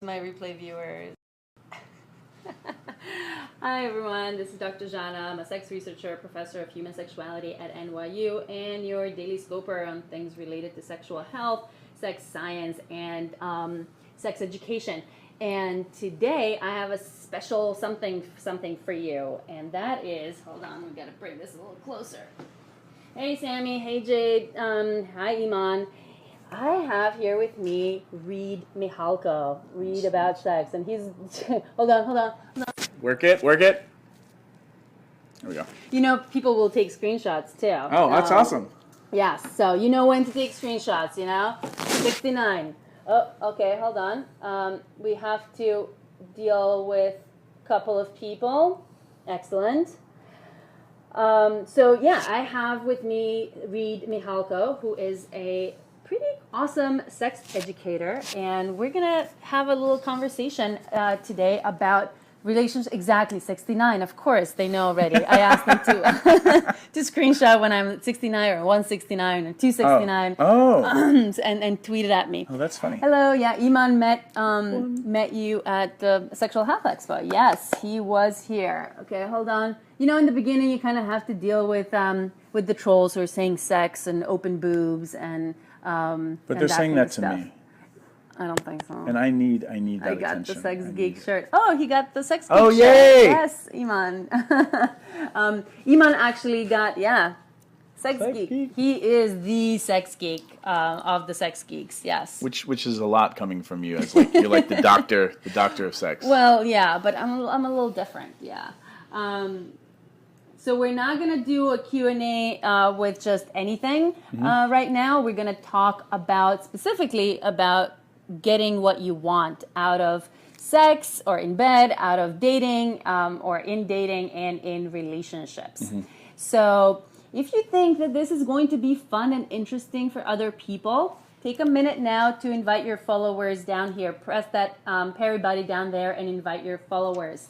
My replay viewers. Hi everyone, this is Dr. Jana. I'm a sex researcher, professor of human sexuality at NYU, and your daily scoper on things related to sexual health, sex science, and sex education. And today I have a special something for you, and that is, hold on, we gotta bring this a little closer. Hey Sammy, hey Jade, hi Iman. I have here with me Reid Mihalko. Read about sex, and he's hold on. Work it. There we go. You know, people will take screenshots too. Oh, that's awesome. Yes, so you know when to take screenshots. 69. Oh, okay, hold on. We have to deal with a couple of people. Excellent. So yeah, I have with me Reid Mihalko, who is a pretty awesome sex educator, and we're gonna have a little conversation today about relationships. Exactly, 69. Of course, they know already. I asked them to screenshot when I'm 69 or 169 or 269. And tweet it at me. Oh, that's funny. Hello, yeah, Iman met you at the Sexual Health Expo. Yes, he was here. Okay, hold on. In the beginning, you kind of have to deal with the trolls who are saying sex and open boobs and. But they're saying that to me. I don't think so. And I need that attention. I got attention. the sex geek shirt. Oh, he got the sex geek shirt. Oh, shirt. yay! Yes, Iman. Iman actually got, sex geek. He is the sex geek of the sex geeks, yes. Which is a lot coming from you. As you're like the doctor of sex. Well, yeah, but I'm a little different, yeah. So we're not going to do a Q&A with just anything right now. We're going to talk specifically about getting what you want out of sex or in bed, out of dating or in dating and in relationships. So if you think that this is going to be fun and interesting for other people, take a minute now to invite your followers down here. Press that Perry button down there and invite your followers.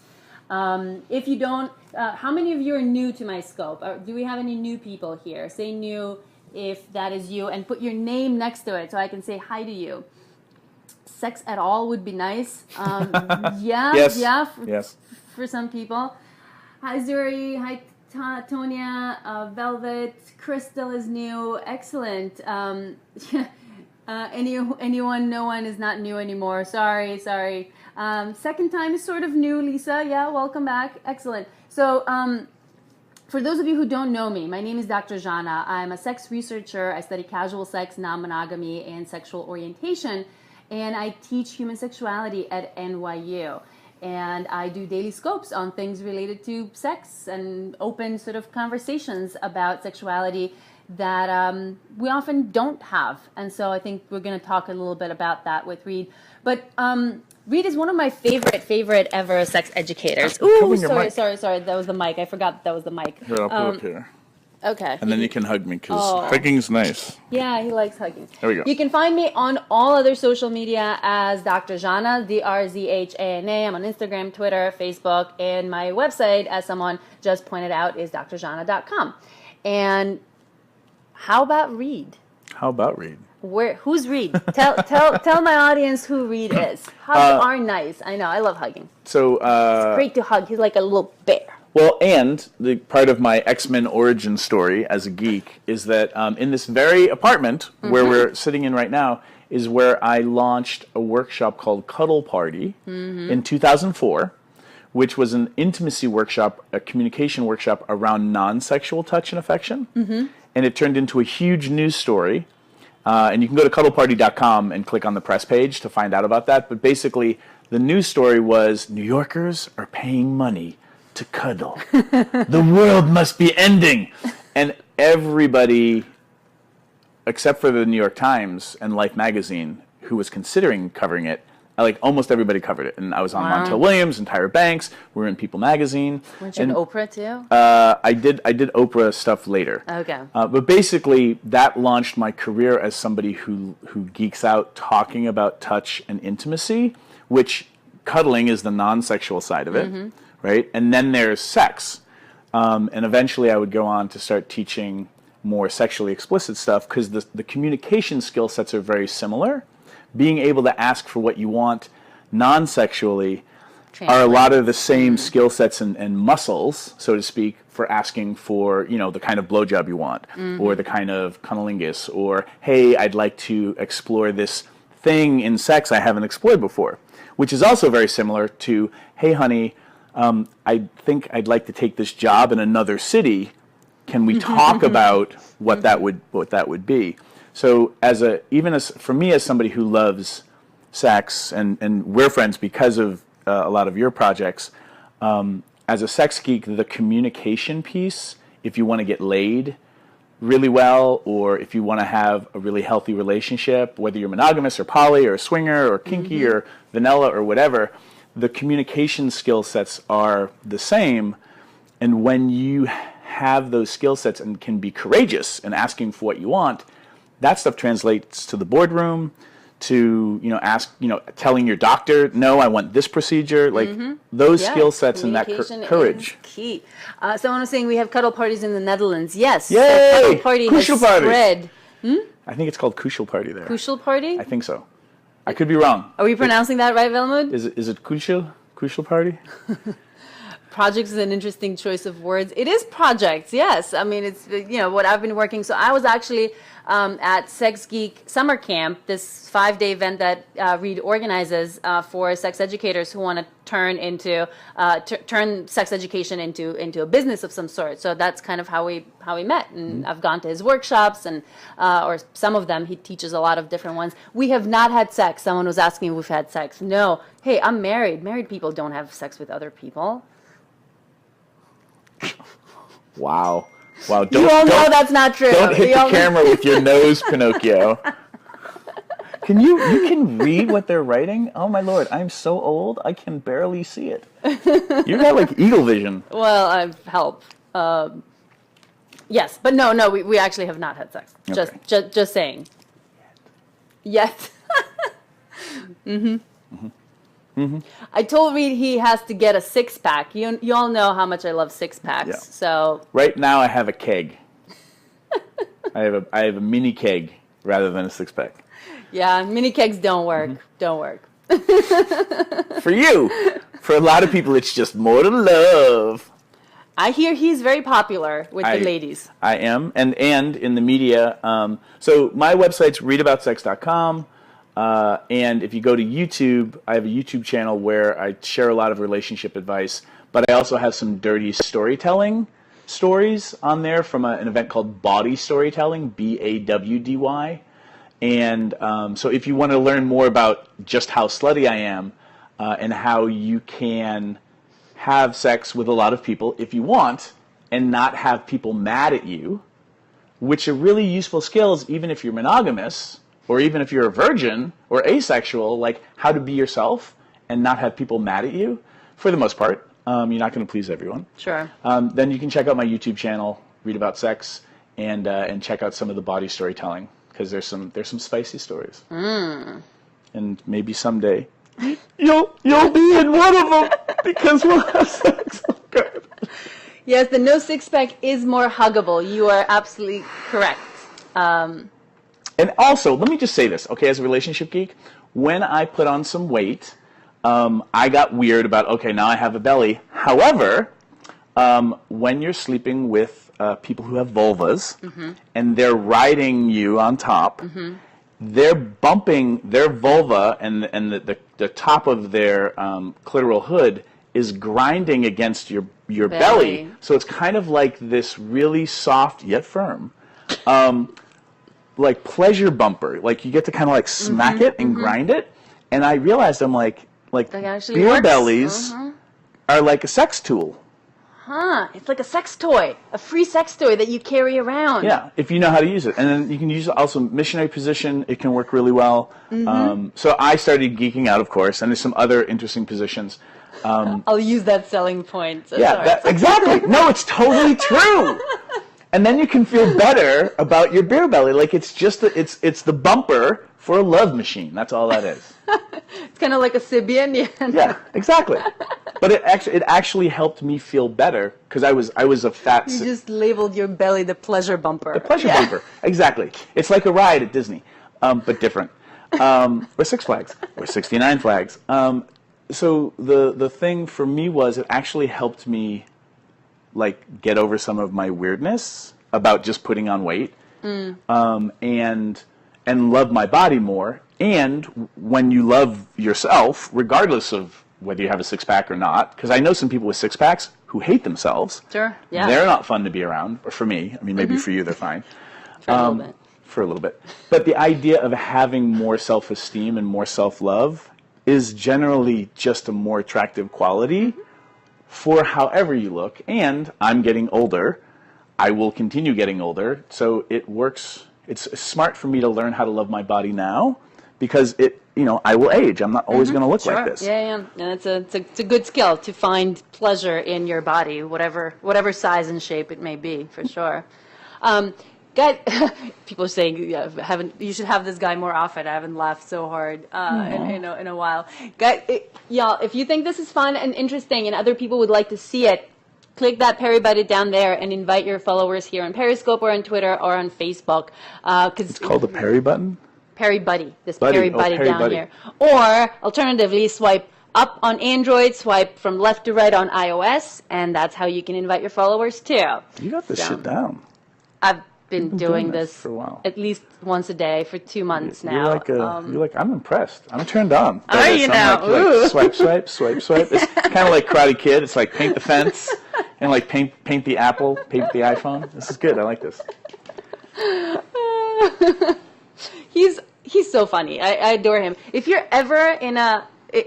If you don't, how many of you are new to my scope? Do we have any new people here? Say new if that is you, and put your name next to it so I can say hi to you. Sex at all would be nice. Yes. For some people. Hi Zuri, hi Tonya, Velvet, Crystal is new. Excellent. Anyone? No one is not new anymore. Sorry. Second time is sort of new, Lisa. Yeah, welcome back. Excellent. So, for those of you who don't know me, my name is Dr. Jana. I'm a sex researcher. I study casual sex, non-monogamy, and sexual orientation, and I teach human sexuality at NYU. And I do daily scopes on things related to sex and open sort of conversations about sexuality that we often don't have. And so I think we're going to talk a little bit about that with Reid. But Reid is one of my favorite ever sex educators. Ooh, sorry. That was the mic. I forgot that was the mic. Here, I'll put it up here. Okay. And then you can hug me, because hugging's nice. Yeah, he likes hugging. There we go. You can find me on all other social media as Dr. Jana, DRZHANA. I'm on Instagram, Twitter, Facebook, and my website, as someone just pointed out, is drjana.com. And how about Reid? Who's Reid? Tell my audience who Reid is. Hugs are nice. I know. I love hugging. So it's great to hug. He's like a little bear. Well, and the part of my X-Men origin story as a geek is that in this very apartment where we're sitting in right now is where I launched a workshop called Cuddle Party in 2004, which was an intimacy workshop, a communication workshop around non-sexual touch and affection. And it turned into a huge news story. And you can go to cuddleparty.com and click on the press page to find out about that. But basically, the news story was New Yorkers are paying money to cuddle. The world must be ending. And everybody, except for the New York Times and Life magazine, who was considering covering it, almost everybody covered it. And I was on Montel Williams and Tyra Banks. We were in People magazine. Weren't you in Oprah too? I did Oprah stuff later. Okay. But basically, that launched my career as somebody who geeks out talking about touch and intimacy, which cuddling is the non-sexual side of it, right? And then there's sex. And eventually I would go on to start teaching more sexually explicit stuff because the communication skill sets are very similar. Being able to ask for what you want, non-sexually are a lot of the same skill sets and muscles, so to speak, for asking for, you know, the kind of blowjob you want, or the kind of cunnilingus, or, hey, I'd like to explore this thing in sex I haven't explored before, which is also very similar to, hey, honey, I think I'd like to take this job in another city. Can we talk about what that would be? So for me as somebody who loves sex, and we're friends because of a lot of your projects, as a sex geek, the communication piece, if you want to get laid really well, or if you want to have a really healthy relationship, whether you're monogamous or poly or swinger or kinky or vanilla or whatever, the communication skill sets are the same. And when you have those skill sets and can be courageous in asking for what you want, that stuff translates to the boardroom, to, you know, telling your doctor, no, I want this procedure, like those skill sets and that courage. Is key. Someone was saying we have cuddle parties in the Netherlands. Yes. Yay! The cuddle party has spread. I think it's called Kushel Party there. Kushel Party? I think so. I could be wrong. Are we pronouncing that right, Velmud? Is it Kushel? Kushel Party? Projects is an interesting choice of words. It is projects, yes. I mean, it's, you know, what I've been working. So I was actually at Sex Geek Summer Camp, this 5-day event that Reid organizes for sex educators who want to turn sex education into a business of some sort. So that's kind of how we met. And I've gone to his workshops, and or some of them. He teaches a lot of different ones. We have not had sex. Someone was asking if we've had sex. No. Hey, I'm married. Married people don't have sex with other people. Wow. You all know that's not true. Don't hit the camera with your nose, Pinocchio. You can read what they're writing? Oh my lord, I'm so old, I can barely see it. You got like eagle vision. Well, I've helped. Yes, but no, we actually have not had sex. Okay. Just saying. Yet. I told Reid he has to get a 6-pack. You all know how much I love 6-packs. Yeah. So right now I have a keg. I have a mini keg rather than a 6-pack. Yeah, mini kegs don't work. Don't work. For you, for a lot of people, it's just more to love. I hear he's very popular with the ladies. I am, and in the media. So my website's readaboutsex.com. And if you go to YouTube, I have a YouTube channel where I share a lot of relationship advice, but I also have some dirty storytelling stories on there from an event called Bawdy Storytelling, BAWDY. And so if you want to learn more about just how slutty I am and how you can have sex with a lot of people if you want and not have people mad at you, which are really useful skills even if you're monogamous, or even if you're a virgin or asexual, like how to be yourself and not have people mad at you, for the most part. You're not going to please everyone. Sure. Then you can check out my YouTube channel, Read About Sex, and check out some of the body storytelling, because there's some spicy stories. And maybe someday you'll be in one of them because we'll have sex. Oh, God. Yes, the no 6-pack is more huggable. You are absolutely correct. And also, let me just say this, okay, as a relationship geek, when I put on some weight, I got weird about, okay, now I have a belly. However, when you're sleeping with people who have vulvas, and they're riding you on top, they're bumping their vulva, and the top of their clitoral hood is grinding against your belly. So it's kind of like this really soft yet firm like pleasure bumper, like you get to kind of like smack it and grind it, and I realized I'm like beer bellies are like a sex tool. It's like a sex toy, a free sex toy that you carry around. Yeah, if you know how to use it, and then you can use also missionary position. It can work really well. So I started geeking out, of course, and there's some other interesting positions. I'll use that selling point. So yeah, exactly. No, it's totally true. And then you can feel better about your beer belly. Like it's just it's the bumper for a love machine. That's all that is. It's kind of like a Sibian. Yeah, exactly. But it actually helped me feel better because I was a fat. You just labeled your belly the pleasure bumper. The pleasure bumper, exactly. It's like a ride at Disney, but different. or Six Flags, or 69 Flags. So the thing for me was it actually helped me like get over some of my weirdness about just putting on weight, and love my body more. And when you love yourself, regardless of whether you have a six-pack or not, because I know some people with six-packs who hate themselves. Sure, yeah. They're not fun to be around, or for me. I mean, maybe for you they're fine. For a little bit. For a little bit. But the idea of having more self-esteem and more self-love is generally just a more attractive quality for however you look. And I'm getting older. I will continue getting older. So it works. It's smart for me to learn how to love my body now because I will age. I'm not always going to look like this. Yeah. And it's a good skill to find pleasure in your body, whatever size and shape it may be, for sure. People are saying you should have this guy more often. I haven't laughed so hard in a while. Y'all, if you think this is fun and interesting and other people would like to see it, click that Perry Buddy down there and invite your followers here on Periscope or on Twitter or on Facebook. It's called the Perry button? Perry Buddy. Perry Buddy Perry down Buddy. here. Or, alternatively, swipe up on Android, swipe from left to right on iOS, and that's how you can invite your followers too. You got this shit down. I've been doing this for a while. At least once a day for 2 months now. You're like, I'm impressed. I'm turned on. Are you now? Like, swipe, swipe, swipe, swipe. It's kind of like Karate Kid. It's like paint the fence and like paint the apple, paint the iPhone. This is good. I like this. He's so funny. I adore him. If you're ever in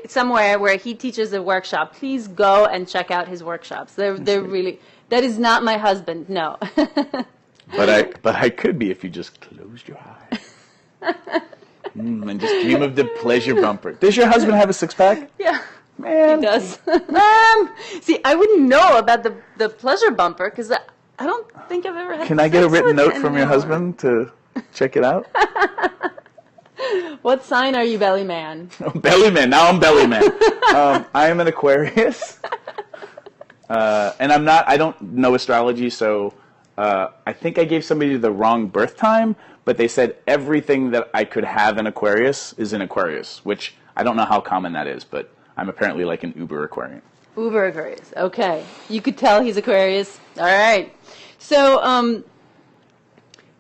somewhere where he teaches a workshop, please go and check out his workshops. They're really. That is not my husband. No. But I could be if you just closed your eyes and just dream of the pleasure bumper. Does your husband have a six-pack? Yeah. Man. He does. See, I wouldn't know about the pleasure bumper because I don't think I've ever had. Can I get a written note from your husband to check it out? What sign are you, belly man? Belly man. Now I'm belly man. I am an Aquarius, and I'm not. I don't know astrology, so I think I gave somebody the wrong birth time. But they said everything that I could have in Aquarius is in Aquarius, which I don't know how common that is, but I'm apparently like an Uber Aquarian. Uber Aquarius. Okay, you could tell he's Aquarius. All right. So,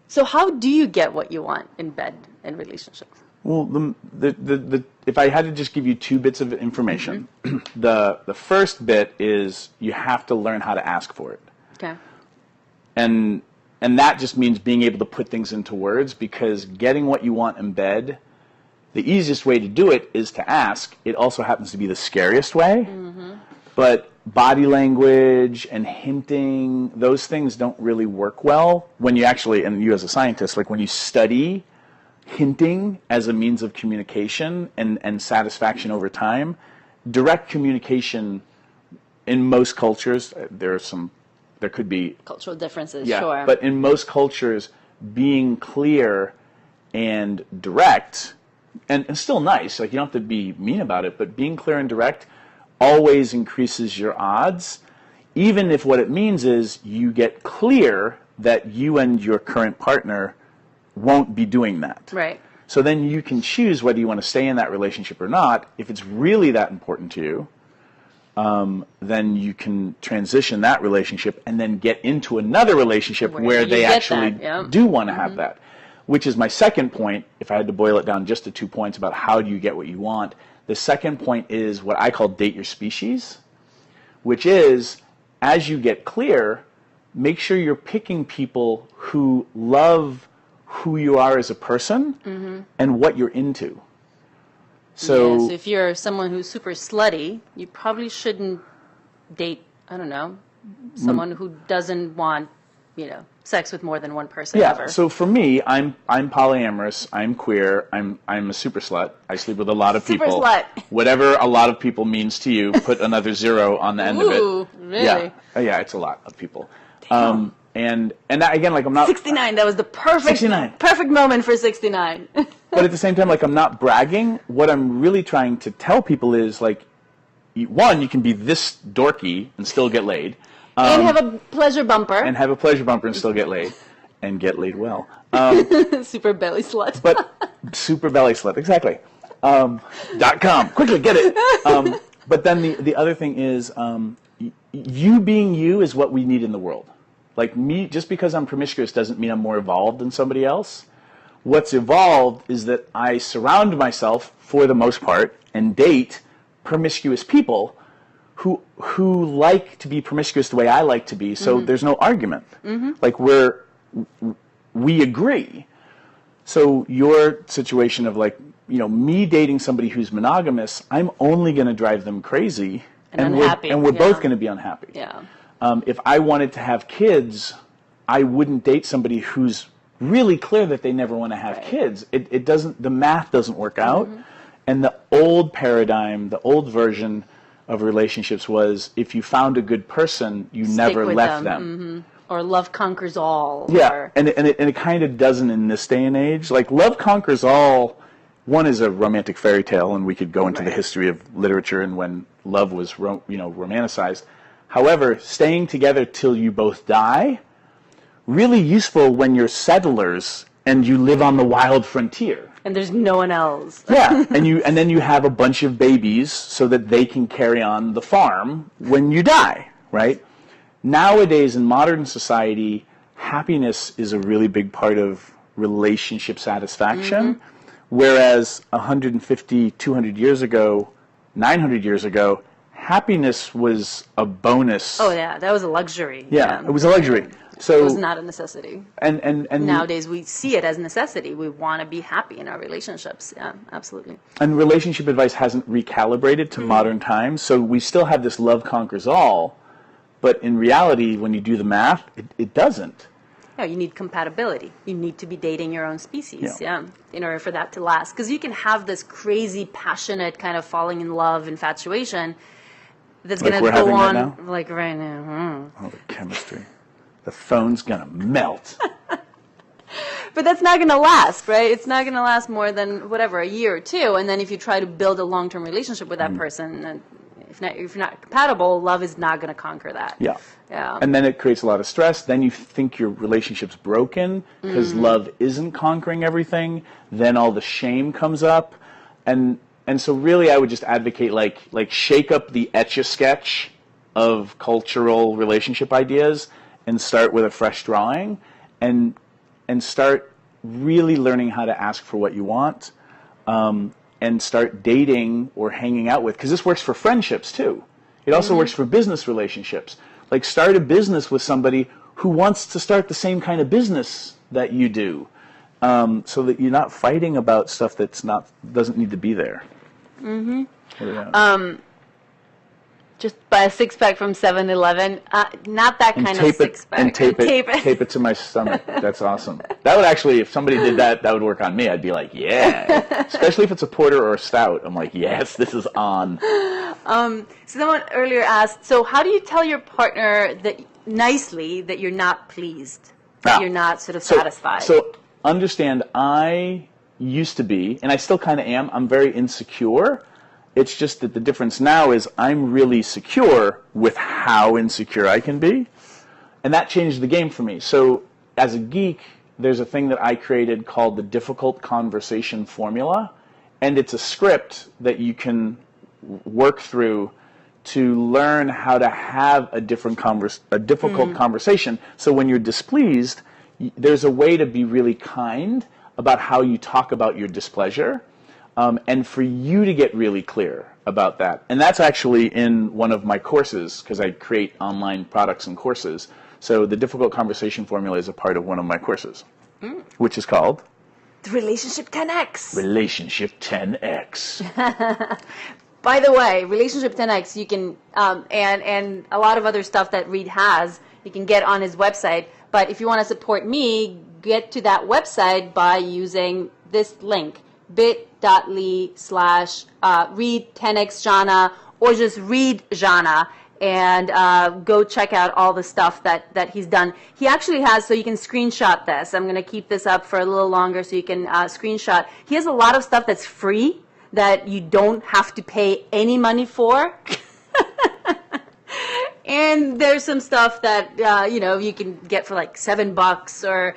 so how do you get what you want in bed and relationships? Well, if I had to just give you 2 bits of information, the first bit is you have to learn how to ask for it. Okay. And that just means being able to put things into words, because getting what you want in bed, the easiest way to do it is to ask. It also happens to be the scariest way. But body language and hinting, those things don't really work well when you actually, and you as a scientist, like when you study hinting as a means of communication and satisfaction over time. Direct communication in most cultures, there could be cultural differences, yeah, sure. But in most cultures, being clear and direct, and still nice, like you don't have to be mean about it, but being clear and direct always increases your odds, even if what it means is you get clear that you and your current partner won't be doing that. Right. So then you can choose whether you want to stay in that relationship or not. If it's really that important to you, then you can transition that relationship and then get into another relationship where they actually do want to have that. Which is my second point, if I had to boil it down just to 2 points about how do you get what you want. The second point is what I call date your species, which is as you get clear, make sure you're picking people who love who you are as a person and what you're into. So if you're someone who's super slutty, you probably shouldn't date, I don't know, someone who doesn't want, sex with more than one person ever. So for me, I'm polyamorous, I'm queer, I'm a super slut. I sleep with a lot of people. Super slut. Whatever a lot of people means to you, put another 0 on the end of it. Ooh, really? Yeah, it's a lot of people. And that, again, like I'm not 69. That was the perfect moment for 69. But at the same time, like I'm not bragging. What I'm really trying to tell people is like, one, you can be this dorky and still get laid, and have a pleasure bumper. and still get laid. and get laid well. Super belly slut. But super belly slut, exactly. .com, quickly get it. But then the other thing is, you being you is what we need in the world. Like me, just because I'm promiscuous doesn't mean I'm more evolved than somebody else. What's evolved is that I surround myself, for the most part, and date promiscuous people who like to be promiscuous the way I like to be. So there's no argument. Like we agree. So your situation of like, me dating somebody who's monogamous, I'm only going to drive them crazy, and unhappy. We're both going to be unhappy. Yeah. If I wanted to have kids, I wouldn't date somebody who's really clear that they never want to have kids. It doesn't. The math doesn't work out. And the old paradigm, the old version of relationships was if you found a good person, you never left them. Or love conquers all. Yeah, and it kind of doesn't in this day and age. Like love conquers all. One is a romantic fairy tale, and we could go into the history of literature and when love was romanticized. However, staying together till you both die, really useful when you're settlers and you live on the wild frontier. And there's no one else. Yeah, and then you have a bunch of babies so that they can carry on the farm when you die, right? Nowadays in modern society, happiness is a really big part of relationship satisfaction, whereas 150, 200 years ago, 900 years ago, happiness was a bonus. Oh yeah, that was a luxury. Yeah, it was a luxury. So it was not a necessity. And nowadays we see it as necessity. We want to be happy in our relationships. Yeah, absolutely. And relationship advice hasn't recalibrated to modern times, so we still have this love conquers all, but in reality, when you do the math, it doesn't. Yeah, you need compatibility. You need to be dating your own species, in order for that to last. Because you can have this crazy, passionate kind of falling in love infatuation that's going to go on like right now. Oh, the chemistry. The phone's going to melt. But that's not going to last, right? It's not going to last more than, whatever, a year or two. And then if you try to build a long-term relationship with that person, if you're not compatible, love is not going to conquer that. Yeah. Yeah. And then it creates a lot of stress. Then you think your relationship's broken because love isn't conquering everything. Then all the shame comes up. And so really I would just advocate like shake up the Etch-a-Sketch of cultural relationship ideas and start with a fresh drawing and start really learning how to ask for what you want and start dating or hanging out with. Because this works for friendships too. It also works for business relationships. Like start a business with somebody who wants to start the same kind of business that you do, so that you're not fighting about stuff doesn't need to be there. Just buy a six-pack from 7-Eleven. Not that kind of six-pack. And tape it to my stomach. That's awesome. That would actually, if somebody did that would work on me. I'd be like, yeah. Especially if it's a porter or a stout. I'm like, yes, this is on. Someone earlier asked, so how do you tell your partner that nicely that you're not pleased, that you're not sort of satisfied? So understand, I used to be, and I still kind of am, I'm very insecure. It's just that the difference now is I'm really secure with how insecure I can be. And that changed the game for me. So as a geek, there's a thing that I created called the difficult conversation formula. And it's a script that you can work through to learn how to have a difficult conversation. So when you're displeased, there's a way to be really kind about how you talk about your displeasure. And for you to get really clear about that. And that's actually in one of my courses, because I create online products and courses. So the difficult conversation formula is a part of one of my courses, which is called? The Relationship 10X. Relationship 10X. By the way, Relationship 10X, you can, and a lot of other stuff that Reid has, you can get on his website. But if you want to support me, get to that website by using this link, bit.ly/Reid 10X Jana, or just Reid Jana, and go check out all the stuff that he's done. He actually has, so you can screenshot this. I'm going to keep this up for a little longer so you can screenshot. He has a lot of stuff that's free that you don't have to pay any money for. And there's some stuff that, you can get for like $7 or,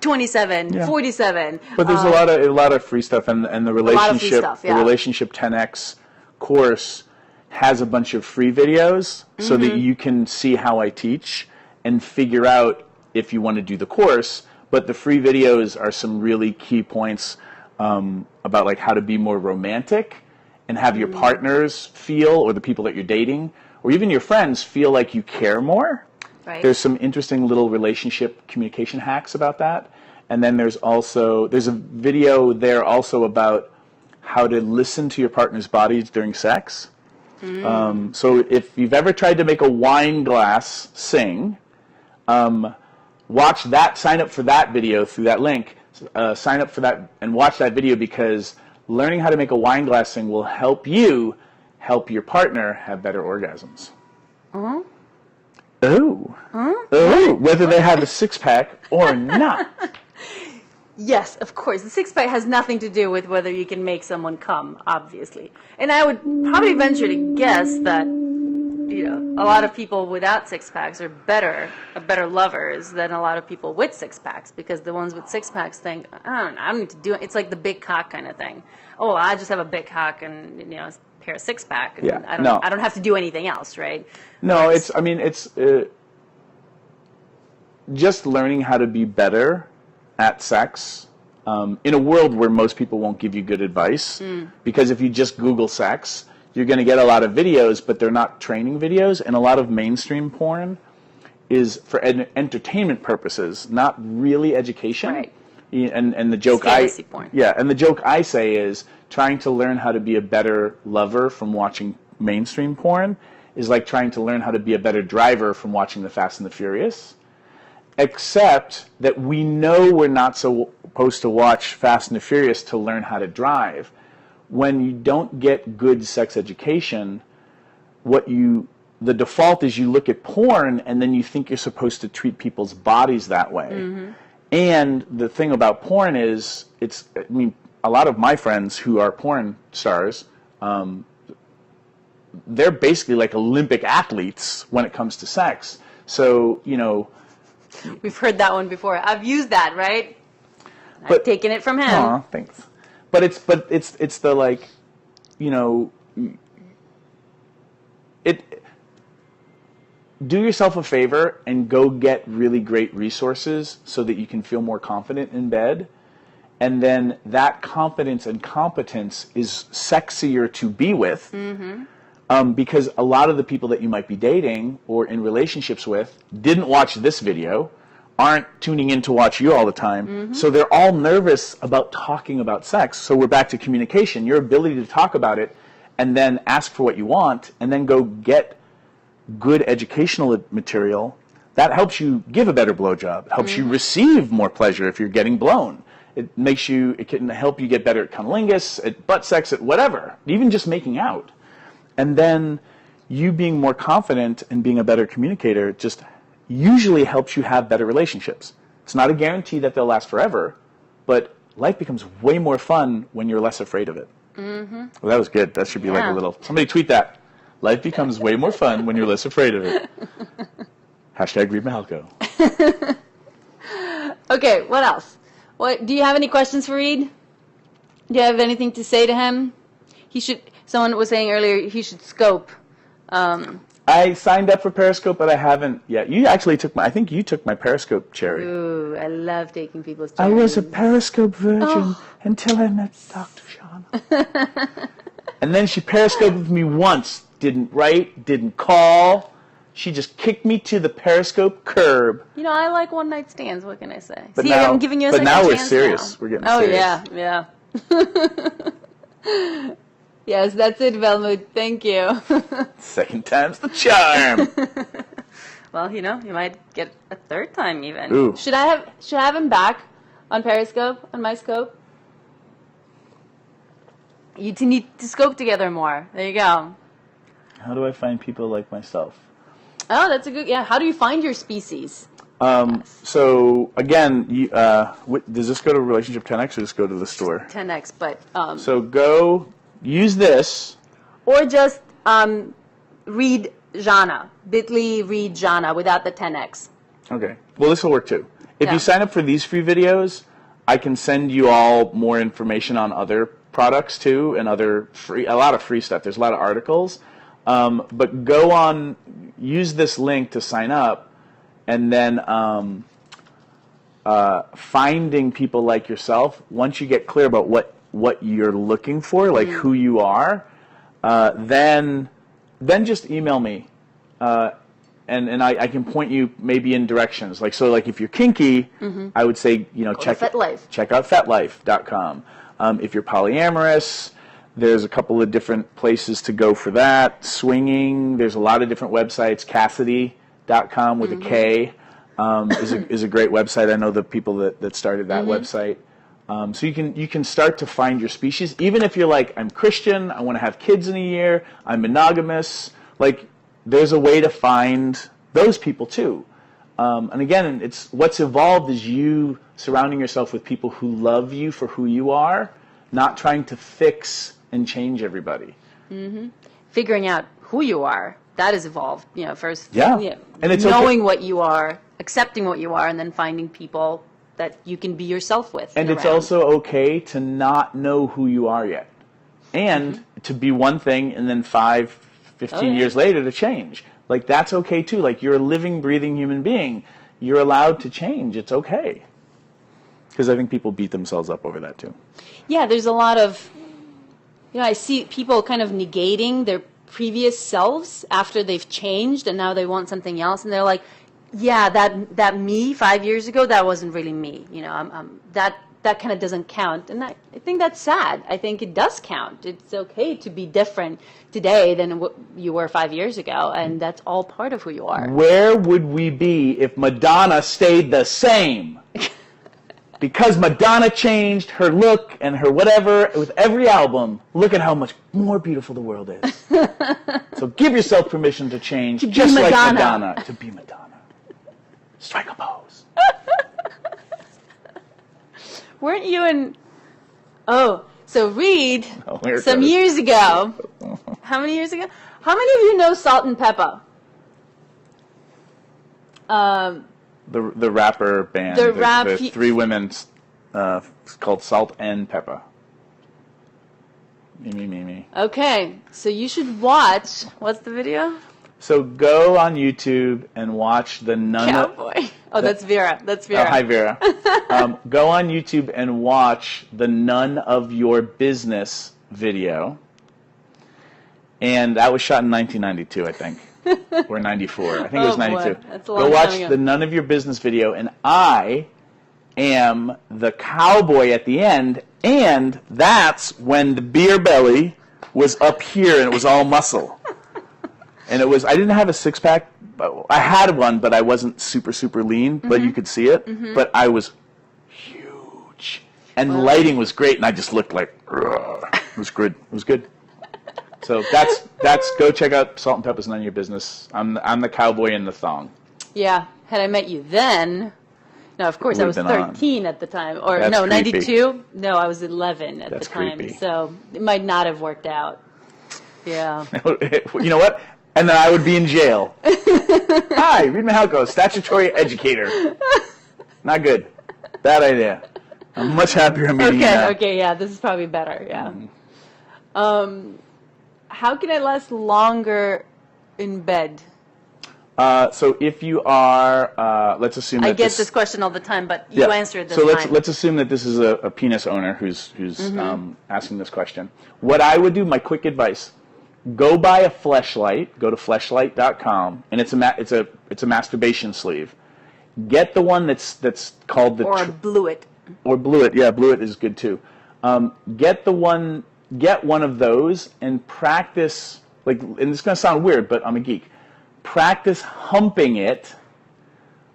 27, Yeah. 47. But there's a lot of free stuff, and the relationship stuff, yeah. the relationship 10x course has a bunch of free videos so that you can see how I teach and figure out if you want to do the course. But the free videos are some really key points about like how to be more romantic and have your partners feel, or the people that you're dating, or even your friends feel like you care more. Right. There's some interesting little relationship communication hacks about that. And then there's a video there also about how to listen to your partner's bodies during sex. So if you've ever tried to make a wine glass sing, watch that, sign up for that video through that link, sign up for that and watch that video, because learning how to make a wine glass sing will help you help your partner have better orgasms. Uh-huh. Oh. Huh? Oh, whether they have a six-pack or not. Yes, of course. The six-pack has nothing to do with whether you can make someone come, obviously. And I would probably venture to guess that, a lot of people without six-packs are better lovers than a lot of people with six-packs, because the ones with six-packs think, I don't need to do it. It's like the big cock kind of thing. Oh, I just have a big cock and, a pair of six-pack. And Yeah, I don't have to do anything else, right? No, it's just learning how to be better at sex in a world where most people won't give you good advice, because if you just Google sex, you're going to get a lot of videos, but they're not training videos, and a lot of mainstream porn is for entertainment purposes, not really education. Right. And the joke porn. and the joke I say is trying to learn how to be a better lover from watching mainstream porn is like trying to learn how to be a better driver from watching The Fast and the Furious. Except that we know we're not supposed to watch Fast and the Furious to learn how to drive. When you don't get good sex education, the default is you look at porn and then you think you're supposed to treat people's bodies that way. Mm-hmm. And the thing about porn is, a lot of my friends who are porn stars, they're basically like Olympic athletes when it comes to sex. So, We've heard that one before. I've used that, right? I've taken it from him. Aw, thanks. But it's the like, do yourself a favor and go get really great resources so that you can feel more confident in bed. And then that confidence and competence is sexier to be with. Mm-hmm. Because a lot of the people that you might be dating or in relationships with didn't watch this video, aren't tuning in to watch you all the time, so they're all nervous about talking about sex. So we're back to communication, your ability to talk about it and then ask for what you want and then go get good educational material. That helps you give a better blowjob. It helps you receive more pleasure if you're getting blown. It can help you get better at cunnilingus, at butt sex, at whatever, even just making out. And then you being more confident and being a better communicator just usually helps you have better relationships. It's not a guarantee that they'll last forever, but life becomes way more fun when you're less afraid of it. Mm-hmm. Well, that was good. That should be like a little... Somebody tweet that. Life becomes way more fun when you're less afraid of it. Hashtag Reid Mihalko. Okay, what else? Do you have any questions for Reid? Do you have anything to say to him? Someone was saying earlier he should scope. I signed up for Periscope, but I haven't yet. You actually I think you took my Periscope cherry. Ooh, I love taking people's cherries. I was a Periscope virgin until I met Dr. Shauna. And then she Periscoped with me once. Didn't write, didn't call. She just kicked me to the Periscope curb. I like one-night stands. What can I say? But See, now, I'm giving you a but second now we're chance serious. now. We're getting serious. Yeah. Yes, that's it, Velmood. Thank you. Second time's the charm. Well, you might get a third time even. Ooh. Should I have him back on Periscope, on my scope? You two need to scope together more. There you go. How do I find people like myself? Oh, that's a good... Yeah, how do you find your species? So, again, does this go to Relationship 10X or just go to the store? 10X, but... So go use this. Or just read Jana, bit.ly Reid Jana without the 10x. Okay. Well, this will work too. If Yeah. you sign up for these free videos, I can send you all more information on other products too, and a lot of free stuff. There's a lot of articles. But go on, use this link to sign up, and then finding people like yourself. Once you get clear about what you're looking for, like who you are, then just email me. And I can point you maybe in directions. Like if you're kinky, I would say check out FetLife.com. If you're polyamorous, there's a couple of different places to go for that. Swinging, there's a lot of different websites. Cassidy.com with a K is a great website. I know the people that started that website. So you can start to find your species, even if you're like, I'm Christian, I want to have kids in a year, I'm monogamous. Like, there's a way to find those people too. And again, it's what's evolved is you surrounding yourself with people who love you for who you are, not trying to fix and change everybody. Figuring out who you are, that has evolved. First, and it's knowing what you are, accepting what you are, and then finding people that you can be yourself with. And it's also okay to not know who you are yet, and to be one thing, and then 15 years later to change. Like, that's okay too. Like, you're a living, breathing human being. You're allowed to change. It's okay. Because I think people beat themselves up over that too. Yeah, there's a lot of, I see people kind of negating their previous selves after they've changed and now they want something else, and they're like, yeah, that me 5 years ago, that wasn't really me. That kind of doesn't count. And I think that's sad. I think it does count. It's okay to be different today than what you were 5 years ago, and that's all part of who you are. Where would we be if Madonna stayed the same? Because Madonna changed her look and her whatever with every album. Look at how much more beautiful the world is. So give yourself permission to change, just like Madonna. To be Madonna. Strike a pose. Weren't you in... so Reid, some years ago, how many years ago? How many of you know Salt and Pepper? The rapper band. The three women called Salt and Pepper. Me. Okay, so you should watch... What's the video? So go on YouTube and watch the Nun... Cowboy. That's Vera. Oh, hi, Vera. Go on YouTube and watch the None of Your Business video. And that was shot in 1992, I think. Or 94. I think it was 92. That's a long Go watch time ago. the None of Your Business video, and I am the cowboy at the end, and that's when the beer belly was up here and it was all muscle. And I didn't have a six-pack. I had one, but I wasn't super, super lean, but you could see it. But I was huge. And the lighting was great, and I just looked like, it was good. It was good. So that's go check out Salt and Pepper's None of Your Business. I'm the cowboy in the thong. Yeah. Had I met you then... No, of course, I was 13 at the time. Or That's no, creepy. 92? No, I was 11 at That's the time. creepy. So it might not have worked out. Yeah. You know what? And then I would be in jail. Hi, Reid Mihalko, statutory educator. Not good. Bad idea. I'm much happier meeting you now. Okay, yeah, this is probably better, yeah. How can I last longer in bed? So if you are, let's assume that I get this question all the time, but you answer it this time. So let's assume that this is a penis owner who's asking this question. What I would do, my quick advice, go buy a fleshlight. Go to fleshlight.com, and it's a masturbation sleeve. Get the one that's called the Bluet. Or Bluet, yeah, Bluet is good too. Get one of those and practice. And it's going to sound weird, but I'm a geek. Practice humping it,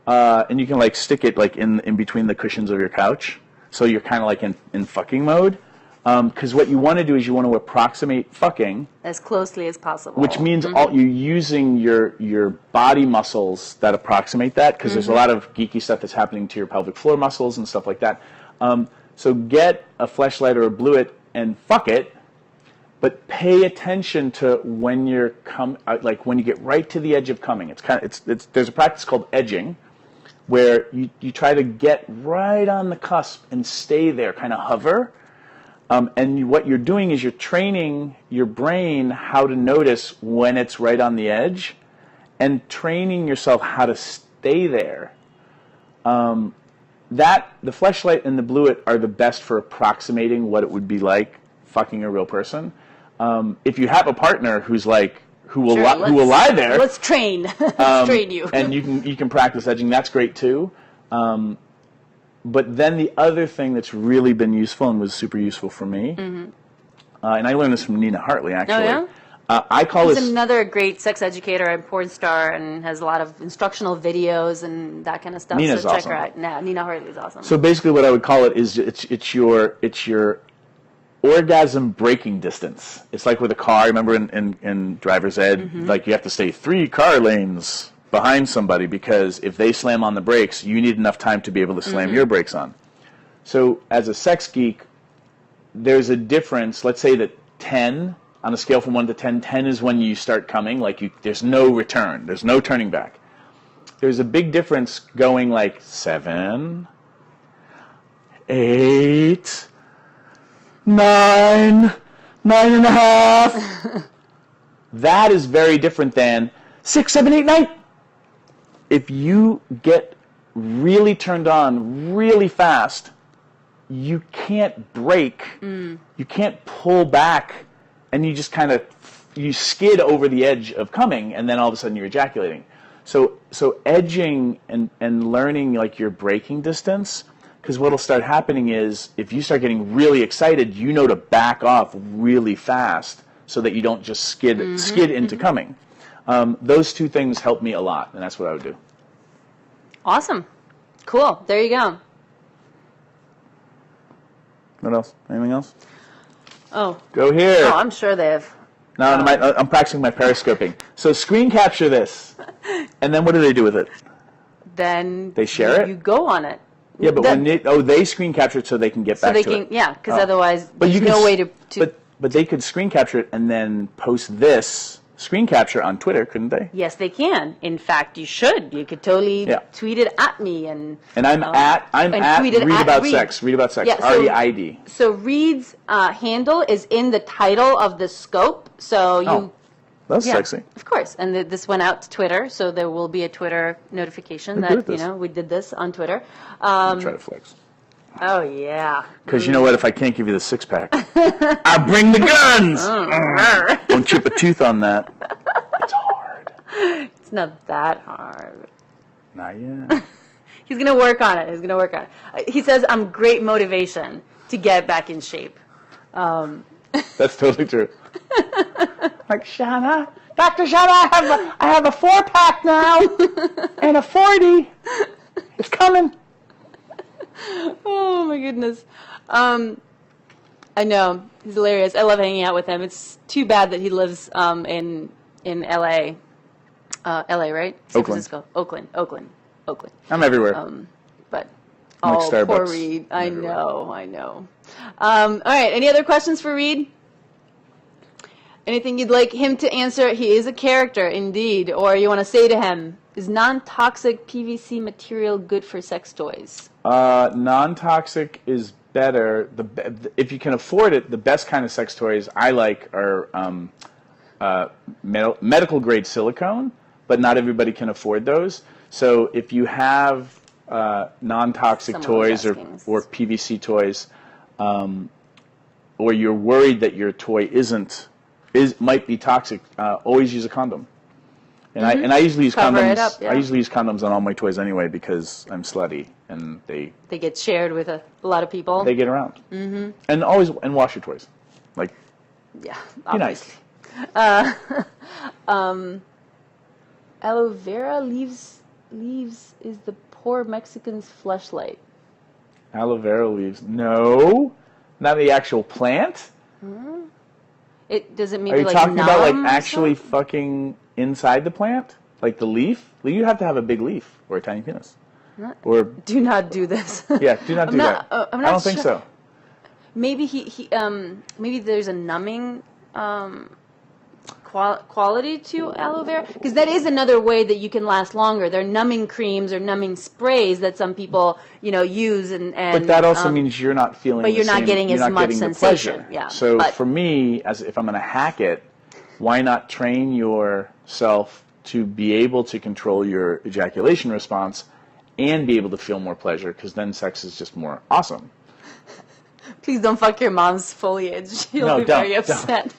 and you can stick it in between the cushions of your couch, so you're kind of in fucking mode. Because what you want to do is you want to approximate fucking as closely as possible, which means you're using your body muscles that approximate that. Because there's a lot of geeky stuff that's happening to your pelvic floor muscles and stuff like that. So get a fleshlight or a Bluet and fuck it. But pay attention to when you're like when you get right to the edge of coming. There's a practice called edging, where you try to get right on the cusp and stay there, kind of hover. And what you're doing is you're training your brain how to notice when it's right on the edge, and training yourself how to stay there. The fleshlight and the bluet are the best for approximating what it would be like fucking a real person. If you have a partner who will lie there, let's train. Let's train you. And you can practice edging. That's great too. But then the other thing that's really been useful and was super useful for me, and I learned this from Nina Hartley actually. Oh, yeah? I call She's this another great sex educator and porn star, and has a lot of instructional videos and that kind of stuff. Nina's so check awesome. her out. No, Nina Hartley is awesome. So basically, what I would call it is it's your orgasm braking distance. It's like with a car. Remember in driver's ed, like you have to stay 3 car lanes behind somebody, because if they slam on the brakes, you need enough time to be able to slam your brakes on. So as a sex geek, there's a difference. Let's say that 10, on a scale from 1 to 10, 10 is when you start coming. There's no return. There's no turning back. There's a big difference going like 7, 8, 9, 9.5. That is very different than 6, 7, 8, 9. If you get really turned on really fast, you can't brake, you can't pull back, and you just kind of skid over the edge of coming, and then all of a sudden you're ejaculating. So edging and learning like your braking distance, because what'll start happening is if you start getting really excited, you know to back off really fast so that you don't just skid into coming. Those two things help me a lot, and that's what I would do. Awesome. Cool. There you go. What else? Anything else? Oh. Go here. Oh, I'm sure they have. No, I'm practicing my periscoping. So screen capture this, and then what do they do with it? Then they share it? You go on it. Yeah, but they screen capture it so they can get back to it. Yeah, because otherwise but there's no way to... But they could screen capture it and then post this screen capture on Twitter, couldn't they? Yes, they can. In fact, you should. You could totally tweet it at me and I'm at Reid About Sex. Reid About Sex. Yeah, REID. So Reid's handle is in the title of the scope. So you. That's sexy. Of course. And this went out to Twitter, so there will be a Twitter notification that we did this on Twitter. Try to flex. Oh yeah. Because you know what? If I can't give you the 6-pack, I bring the guns. Don't chip a tooth on that. It's hard. It's not that hard. Not yet. He's gonna work on it. He says I'm great motivation to get back in shape. That's totally true. Like Shanna, Dr. Shanna, I have a 4-pack now and a 40. It's coming. Oh my goodness. I know. He's hilarious. I love hanging out with him. It's too bad that he lives in LA. LA, right? San Francisco. Oakland. I'm everywhere. But like Starbucks. Poor Reid. I know. All right. Any other questions for Reid? Anything you'd like him to answer? He is a character, indeed. Or you want to say to him, is non-toxic PVC material good for sex toys? Non-toxic is better. If you can afford it, the best kind of sex toys I like are medical grade silicone, but not everybody can afford those. So if you have non-toxic toys or PVC toys, or you're worried that your toy might be toxic, always use a condom. And I usually use condoms. I usually use condoms on all my toys anyway because I'm slutty and they get shared with a lot of people. They get around. Mm-hmm. And wash your toys. Yeah, obviously. Be nice. Aloe vera leaves is the poor Mexican's fleshlight. Aloe vera leaves? No, not the actual plant. Mm-hmm. Does it mean Are you talking about actually fucking inside the plant, like the leaf? You have to have a big leaf or a tiny penis. Do not do this. Yeah, do not do that. I don't think so. Maybe maybe there's a numbing quality to aloe vera? Because that is another way that you can last longer. There are numbing creams or numbing sprays that some people, use, and but that also means you're not feeling. But you're not getting as much sensation. Pleasure. Yeah. So for me, if I'm going to hack it, why not train yourself to be able to control your ejaculation response and be able to feel more pleasure? Because then sex is just more awesome. Please don't fuck your mom's foliage. She'll be very upset.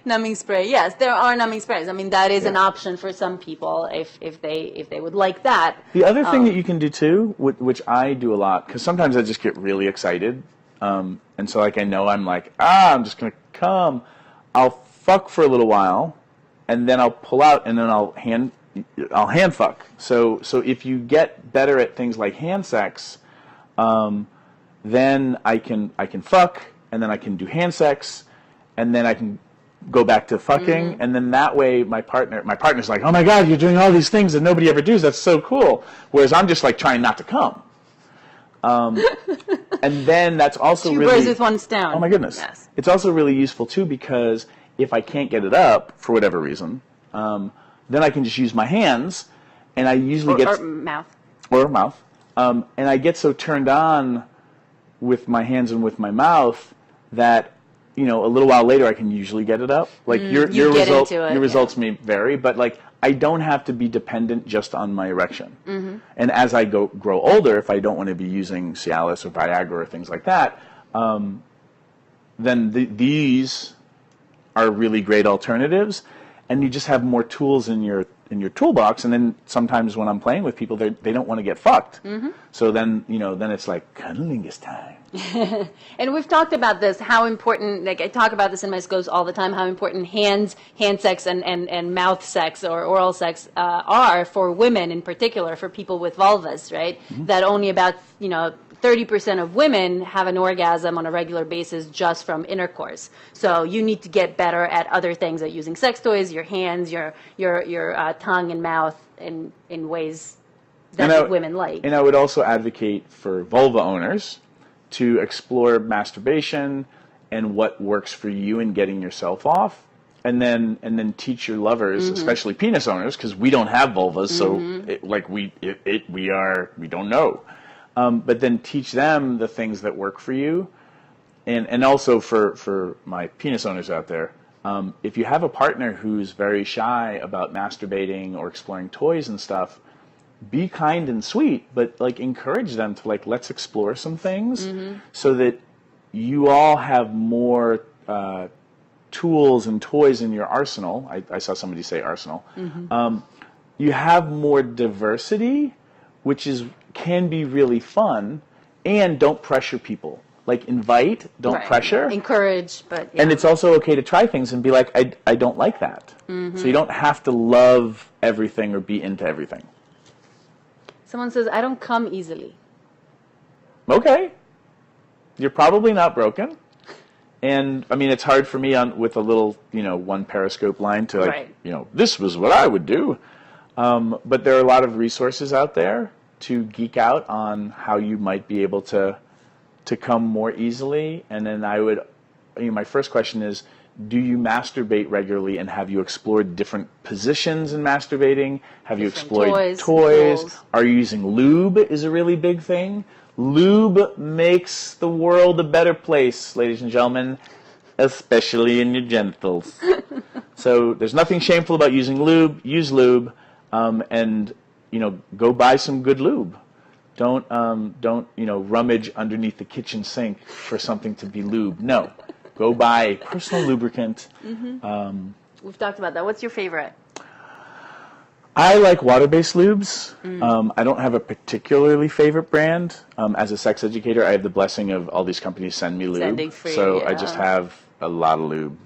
Numbing spray. Yes, there are numbing sprays. I mean, that is an option for some people if they would like that. The other thing that you can do too, which I do a lot, because sometimes I just get really excited, and so I know I'm like, I'm just gonna come. I'll fuck for a little while, and then I'll pull out, and then I'll hand fuck. So if you get better at things like hand sex, then I can fuck, and then I can do hand sex, and then I can go back to fucking, and then that way my partner's like, oh my god, you're doing all these things that nobody ever does. That's so cool. Whereas I'm just like trying not to come. And then that's also two really... birds with one stone. Oh my goodness. Yes. It's also really useful too, because if I can't get it up for whatever reason, then I can just use my hands, and I usually or mouth. Or mouth. And I get so turned on with my hands and with my mouth that, a little while later I can usually get it up. Like your results may vary, but like I don't have to be dependent just on my erection. Mm-hmm. And as I grow older, if I don't want to be using Cialis or Viagra or things like that, then these are really great alternatives, and you just have more tools in your toolbox. And then sometimes when I'm playing with people, they don't want to get fucked. Mm-hmm. So then then it's like cuddling is time. And we've talked about this, how important, like I talk about this in my schools all the time, how important hand sex and mouth sex or oral sex are for women in particular, for people with vulvas, right? Mm-hmm. That only about 30% of women have an orgasm on a regular basis just from intercourse. So you need to get better at other things, like using sex toys, your hands, your tongue and mouth in ways that women like. And I would also advocate for vulva owners to explore masturbation and what works for you in getting yourself off, and then teach your lovers, mm-hmm. especially penis owners, because we don't have vulvas, mm-hmm. so we don't know. But then teach them the things that work for you, and also for my penis owners out there, if you have a partner who's very shy about masturbating or exploring toys and stuff, be kind and sweet, but like encourage them to let's explore some things, mm-hmm. so that you all have more tools and toys in your arsenal. I saw somebody say arsenal. Mm-hmm. You have more diversity, which can be really fun, and don't pressure people. Like invite, don't pressure. Encourage, but yeah. And it's also okay to try things and be like, I don't like that. Mm-hmm. So you don't have to love everything or be into everything. Someone says, I don't come easily. Okay. You're probably not broken. And, I mean, it's hard for me with a little, one Periscope line to, this was what I would do. But there are a lot of resources out there to geek out on how you might be able to come more easily. And then my first question is, do you masturbate regularly, and have you explored different positions in masturbating? Have you explored toys? Are you using lube is a really big thing. Lube makes the world a better place, ladies and gentlemen, especially in your genitals. So there's nothing shameful about using lube. Use lube, and go buy some good lube. Don't rummage underneath the kitchen sink for something to be lube. No. Go buy personal lubricant. Mm-hmm. We've talked about that. What's your favorite? I like water-based lubes. I don't have a particularly favorite brand. As a sex educator, I have the blessing of all these companies send me lube. Sending free, so I just have a lot of lube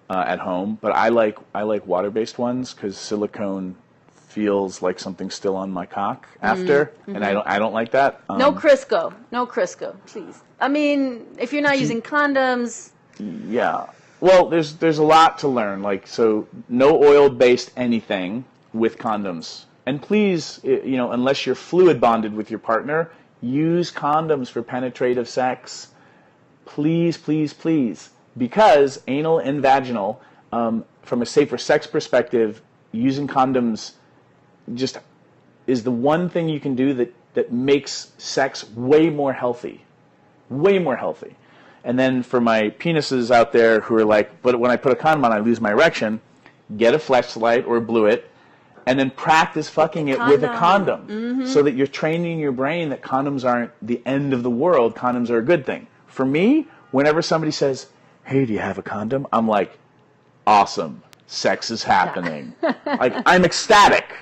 at home. But I like water-based ones because silicone feels like something's still on my cock after, mm-hmm. and I don't like that. No Crisco, please. I mean, if you're not using condoms. Yeah. Well, there's a lot to learn. So no oil-based anything with condoms. And please, unless you're fluid bonded with your partner, use condoms for penetrative sex please, please, please, because anal and vaginal, from a safer sex perspective, using condoms just is the one thing you can do that makes sex way more healthy. Way more healthy. And then for my penises out there who are like, but when I put a condom on, I lose my erection, get a fleshlight or glue it, and then practice fucking it with a condom. So that you're training your brain that condoms aren't the end of the world. Condoms are a good thing. For me, whenever somebody says, hey, do you have a condom? I'm like, awesome. Sex is happening. Like, I'm ecstatic.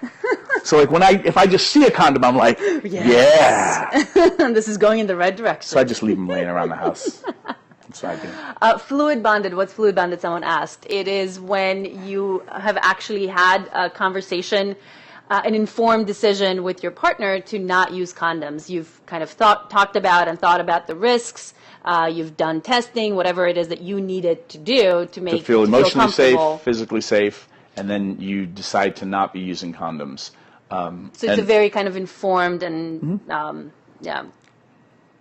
So like if I just see a condom, I'm like, yeah. This is going in the right direction. So I just leave them laying around the house. That's what I do. Fluid bonded. What's fluid bonded? Someone asked. It is when you have actually had a conversation, an informed decision with your partner to not use condoms. You've kind of talked about and thought about the risks. You've done testing, whatever it is that you needed to do to make to feel emotionally comfortable. safe, physically safe, and then you decide to not be using condoms. So it's a very kind of informed and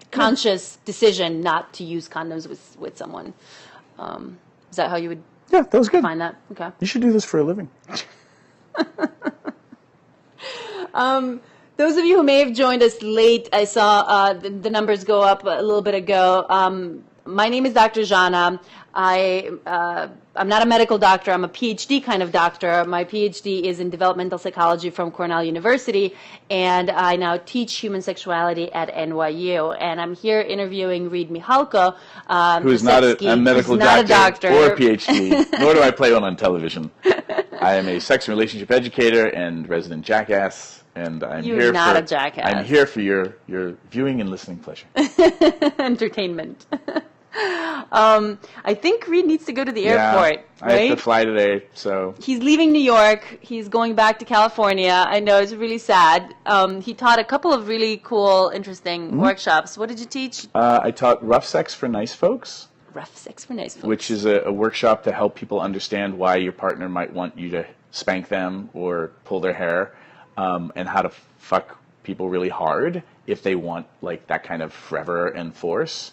conscious decision not to use condoms with someone. Is that how you would that was good. find that? Okay. You should do this for a living. Those of you who may have joined us late, I saw the numbers go up a little bit ago. My name is Dr. Jana. I'm not a medical doctor. I'm a PhD kind of doctor. My PhD is in developmental psychology from Cornell University, and I now teach human sexuality at NYU. And I'm here interviewing Reid Mihalko, who is not a medical doctor or a PhD, nor do I play one on television. I am a sex and relationship educator and resident jackass, and I'm You're here not for a jackass. I'm here for your viewing and listening pleasure. Entertainment. I think Reid needs to go to the airport, right? I have to fly today, so... He's leaving New York. He's going back to California. I know, it's really sad. He taught a couple of really cool, interesting workshops. What did you teach? I taught Rough Sex for Nice Folks. Rough Sex for Nice Folks. Which is a workshop to help people understand why your partner might want you to spank them or pull their hair, and how to fuck people really hard if they want like that kind of fervor and force.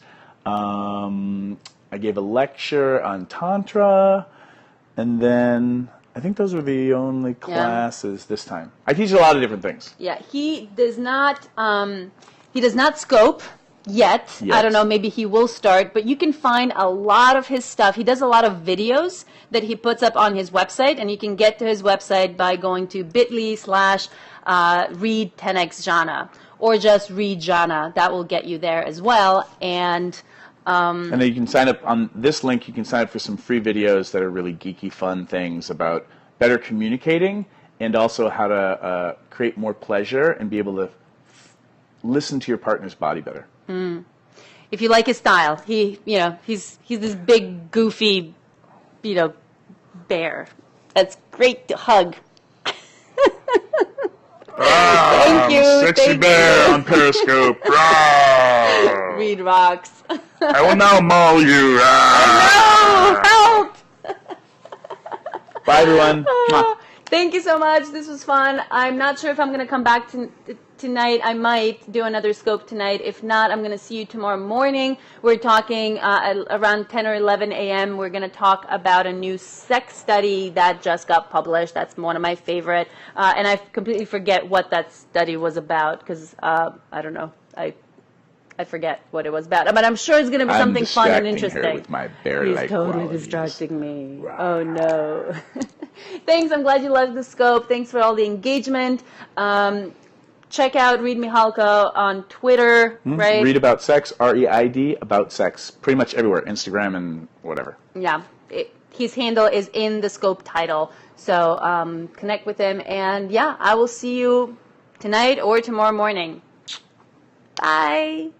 I gave a lecture on Tantra, and then I think those were the only classes this time. I teach a lot of different things. Yeah, he does not scope yet. I don't know, maybe he will start, but you can find a lot of his stuff. He does a lot of videos that he puts up on his website, and you can get to his website by going to bit.ly/Reid 10x Jana, or just Reid Jana. That will get you there as well. And then you can sign up on this link. You can sign up for some free videos that are really geeky, fun things about better communicating and also how to create more pleasure and be able to listen to your partner's body better. If you like his style, he's this big, goofy, bear. That's great to hug. Thank you. Sexy bear on Periscope. Reid rocks. I will now maul you. No, help! Bye, everyone. Thank you so much. This was fun. I'm not sure if I'm going to come back tonight. I might do another scope tonight. If not, I'm going to see you tomorrow morning. We're talking around 10 or 11 a.m. We're going to talk about a new sex study that just got published. That's one of my favorite. And I completely forget what that study was about because, I don't know. I forget what it was about. But I'm sure it's going to be something fun and interesting. Her with my bear-like He's totally qualities. distracting me. Oh, no. Thanks. I'm glad you loved the scope. Thanks for all the engagement. Check out Reid Mihalko on Twitter, right? Read about sex, REID, about sex. Pretty much everywhere, Instagram and whatever. Yeah. His handle is in the scope title. So connect with him. And, yeah, I will see you tonight or tomorrow morning. Bye.